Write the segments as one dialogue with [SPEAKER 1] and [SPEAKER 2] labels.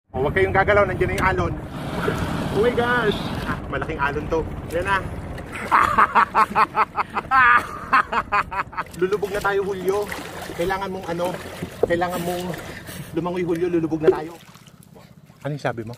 [SPEAKER 1] O, huwag kayong gagalaw, nandiyan na yung alon. Oh my gosh! Malaking alon to. Yan na. Lulubog na tayo, Hulyo. Kailangan mong kailangan mong lumangoy, Hulyo. Lulubog na tayo. Ano yung sabi mo?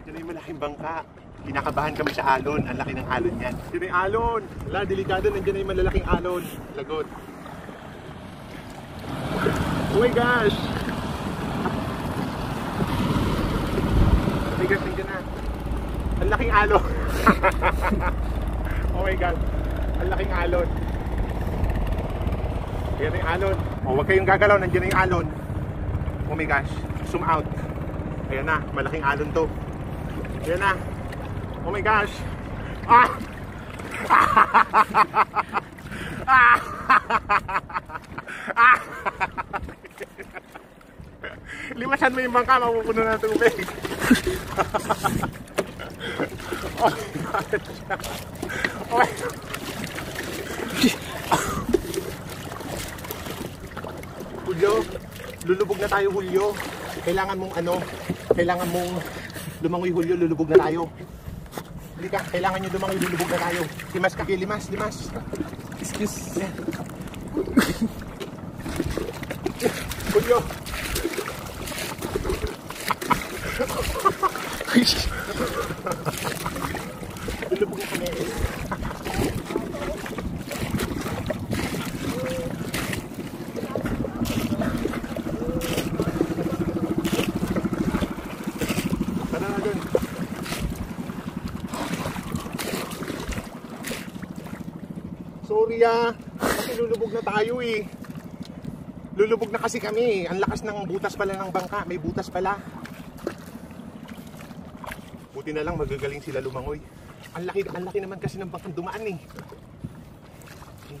[SPEAKER 1] Yan na yung malaking bangka. Kinakabahan kami sa alon. Ang laki ng alon yan. Yan yung alon. Wala, delikado. Nandiyan na yung malalaking alon. Lagot. Oh my gosh! Oh my gosh, nandiyan na. Ang laking alon. Oh my god. Ang laking alon. Yan yung alon. Oh, huwag kayong gagalaw. Nandiyan na yung alon. Oh my gosh. Zoom out. Ayan na. Malaking alon to. Ayan na. Oh my gosh. Limasan mo yung bangka, mapupuno na tubig. Oh my gosh. Oh my God. Hulyo, lulubog na tayo, Hulyo. Kailangan mong kailangan mong lumangoy, Hulyo. Lulubog na tayo. Hindi ka, kailangan nyo lumangoy, lulubog na tayo. Limas ka, limas. Excuse. Hulyo. Lulubog na kami. Tara na dun. Sorry kasi lulubog na tayo eh. Lulubog na kasi kami. Ang lakas ng butas pala ng bangka. May butas pala. Buti na lang magagaling sila lumangoy. Ang laki naman kasi ng bangkang dumaan eh.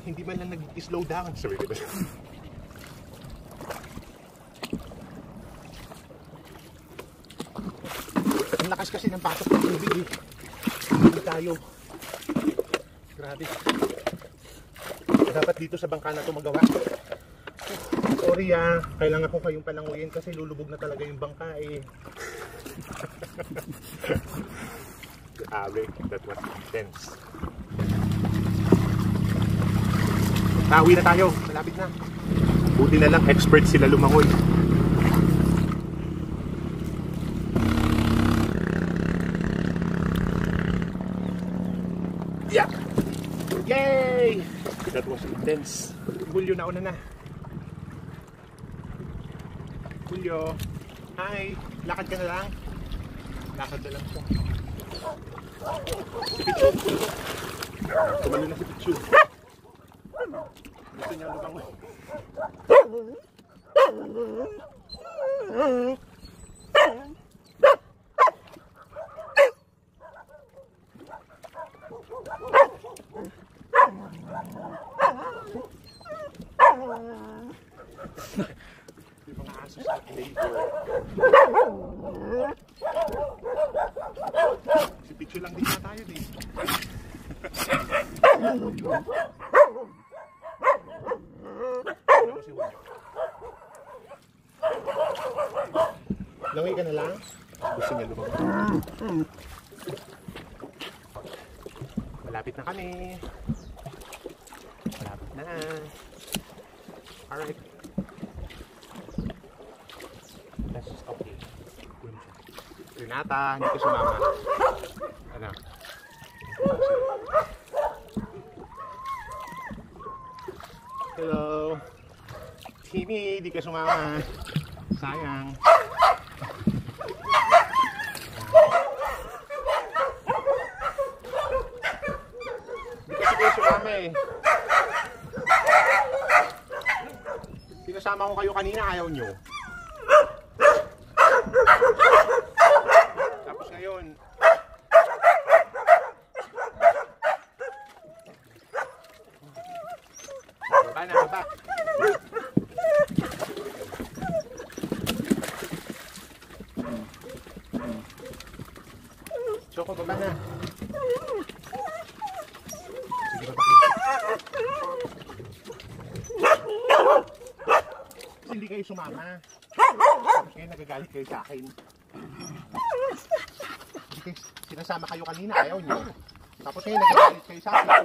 [SPEAKER 1] Hindi man lang nag-slow down. Sorry, diba? Ang lakas kasi ng pasok ng tubig eh. Hindi tayo. Grabe. Dapat dito sa bangka na ito magawa. Sorry kailangan ko kayong palanguyin kasi lulubog na talaga yung bangka eh. Grabe, that was intense. Uwi na tayo, malapit na. Buti na lang, expert sila lumangoy. Yeah! Yay! That was intense. Hulyo, nauna na. Hulyo, hi! Lakad ka na lang. Lakad na lang siya. Si Pichu. Tumalo na si Pichu. Gusto niya lumangoy. Yung mga aso sa labor. Si Pichu lang din na tayo dito. Langoy ka na lang? Gusto niya lumangoy. Malapit na kami. Malapit na. Alright. That's okay. Renata, hindi ko sumama. Ano? Hello. Timmy, hindi ka sumama. Sayang. Hindi kasi kayo sumama eh. Sinasama ko kayo kanina, ayaw nyo. Tapos ngayon, baba na, baba. Choco, baba na. kayo sumama. Tapos kayo nagagalit kayo sa akin. Hindi, sinasama kayo kanina, ayaw nyo. Tapos kayo nagagalit kayo sa akin.